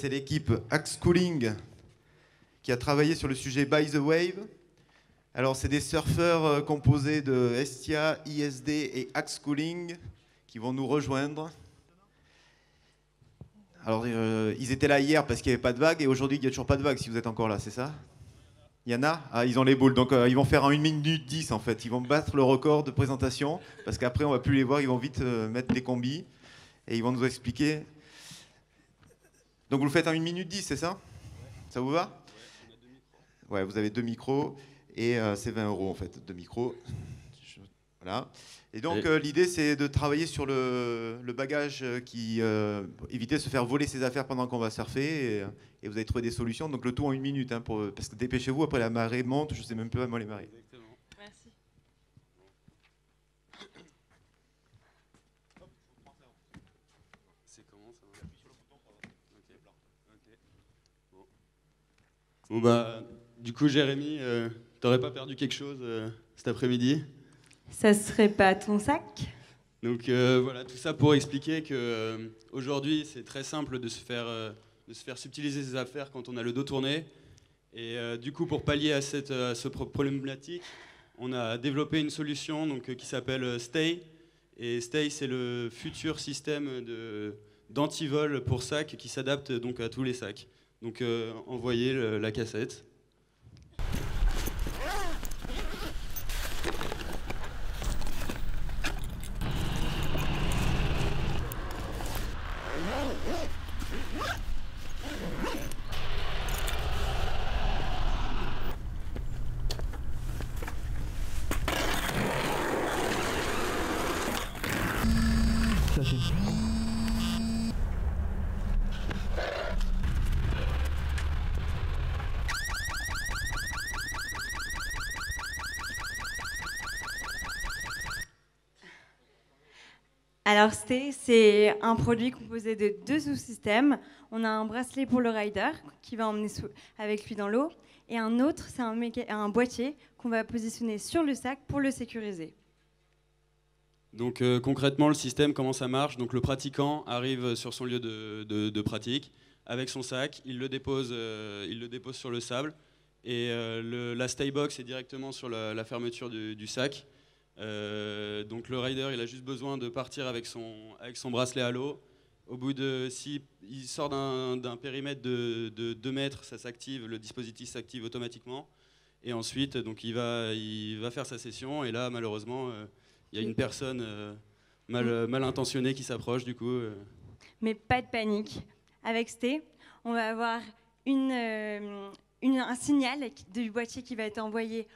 c'est l'équipe Axe Cooling qui a travaillé sur le sujet By the Wave. Alors, c'est des surfeurs composés de Estia, ISD et Axe Cooling qui vont nous rejoindre. Alors, ils étaient là hier parce qu'il n'y avait pas de vague et aujourd'hui, il n'y a toujours pas de vague si vous êtes encore là, c'est ça? Il y en a? Ah, ils ont les boules, donc ils vont faire en 1 minute 10 en fait. Ils vont battre le record de présentation parce qu'après, on ne va plus les voir, ils vont vite mettre des combis et ils vont nous expliquer. Donc, vous le faites en 1 minute 10, c'est ça? Ça vous va? Ouais, vous avez 2 micros. Et c'est 20 € en fait, de micros. Voilà. Et donc l'idée c'est de travailler sur le bagage qui éviter de se faire voler ses affaires pendant qu'on va surfer. Et vous allez trouver des solutions. Donc le tout en 1 minute, hein, parce que dépêchez-vous, après la marée monte, je ne sais même plus vraiment les marées. Exactement. Merci. C'est comment ça? Appuie sur le bouton pour avoir. Ok. Bon bah, du coup Jérémy, t'aurais pas perdu quelque chose cet après-midi? Ça serait pas ton sac? Donc voilà, tout ça pour expliquer que aujourd'hui c'est très simple de se faire subtiliser ses affaires quand on a le dos tourné. Et du coup, pour pallier à ce problématique, on a développé une solution donc, qui s'appelle Stay. Et Stay, c'est le futur système d'antivol pour sacs qui s'adapte donc à tous les sacs. Donc envoyez la cassette. Alors, c'est un produit composé de 2 sous-systèmes. On a un bracelet pour le rider qui va emmener avec lui dans l'eau. Et un autre, c'est un boîtier qu'on va positionner sur le sac pour le sécuriser. Donc concrètement, le système, comment ça marche? Donc le pratiquant arrive sur son lieu de pratique avec son sac, il le dépose sur le sable et la Staybox est directement sur la fermeture du sac. Donc le rider, il a juste besoin de partir avec son bracelet à l'eau. Au bout de, s'il sort d'un périmètre de 2 mètres, ça s'active, le dispositif s'active automatiquement. Et ensuite, donc il va faire sa session. Et là, malheureusement, il y a une personne mal intentionnée qui s'approche, du coup. Mais pas de panique. Avec Stay, on va avoir un signal du boîtier qui va être envoyé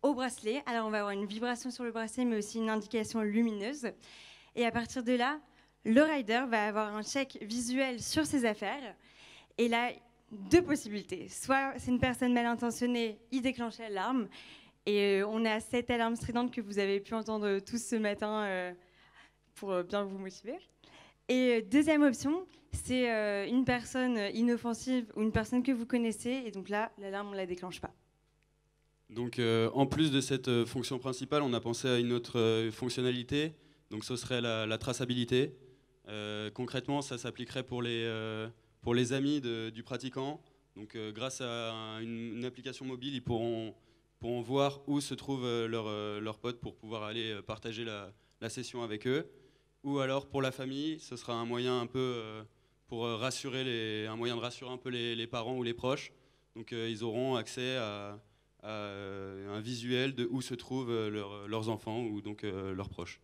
au bracelet. Alors on va avoir une vibration sur le bracelet, mais aussi une indication lumineuse. Et à partir de là, le rider va avoir un check visuel sur ses affaires. Et là, 2 possibilités. Soit c'est une personne mal intentionnée, il déclenche l'alarme. Et on a cette alarme stridente que vous avez pu entendre tous ce matin pour bien vous motiver. Et deuxième option, c'est une personne inoffensive ou une personne que vous connaissez. Et donc là, l'alarme, on ne la déclenche pas. Donc en plus de cette fonction principale, on a pensé à une autre fonctionnalité. Donc ce serait la traçabilité. Concrètement, ça s'appliquerait pour les amis du pratiquant. Donc grâce à une application mobile, ils pourront voir où se trouvent leurs potes pour pouvoir aller partager la session avec eux. Ou alors pour la famille, ce sera un moyen un peu pour rassurer un moyen de rassurer un peu les parents ou les proches. Donc ils auront accès à un visuel de où se trouvent leurs enfants ou donc leurs proches.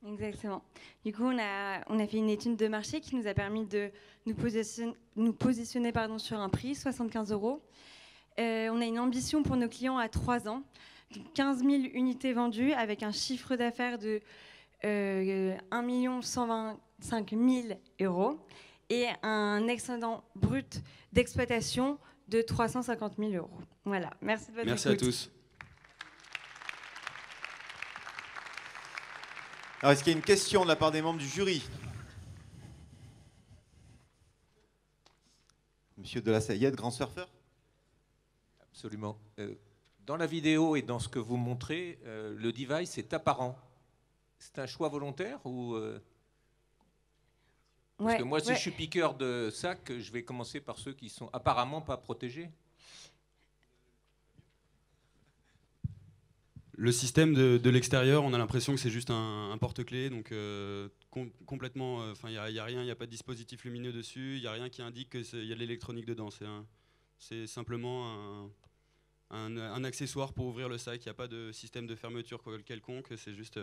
Exactement. Du coup, on a fait une étude de marché qui nous a permis de nous positionner sur un prix, 75 €. On a une ambition pour nos clients à 3 ans, 15 000 unités vendues avec un chiffre d'affaires de 1 125 000 € et un excédent brut d'exploitation de 350 000 €. Voilà, merci de votre écoute. Merci à tous. Alors, est-ce qu'il y a une question de la part des membres du jury? Monsieur de la Sayette, grand surfeur? Absolument. Dans la vidéo et dans ce que vous montrez, le device est apparent. C'est un choix volontaire ou Parce que moi, si je suis piqueur de sac, je vais commencer par ceux qui sont apparemment pas protégés. Le système de l'extérieur, on a l'impression que c'est juste un porte-clés, donc complètement, enfin il y a rien, il n'y a pas de dispositif lumineux dessus, il n'y a rien qui indique qu'il y a de l'électronique dedans. C'est simplement un accessoire pour ouvrir le sac. Il n'y a pas de système de fermeture quelconque, c'est juste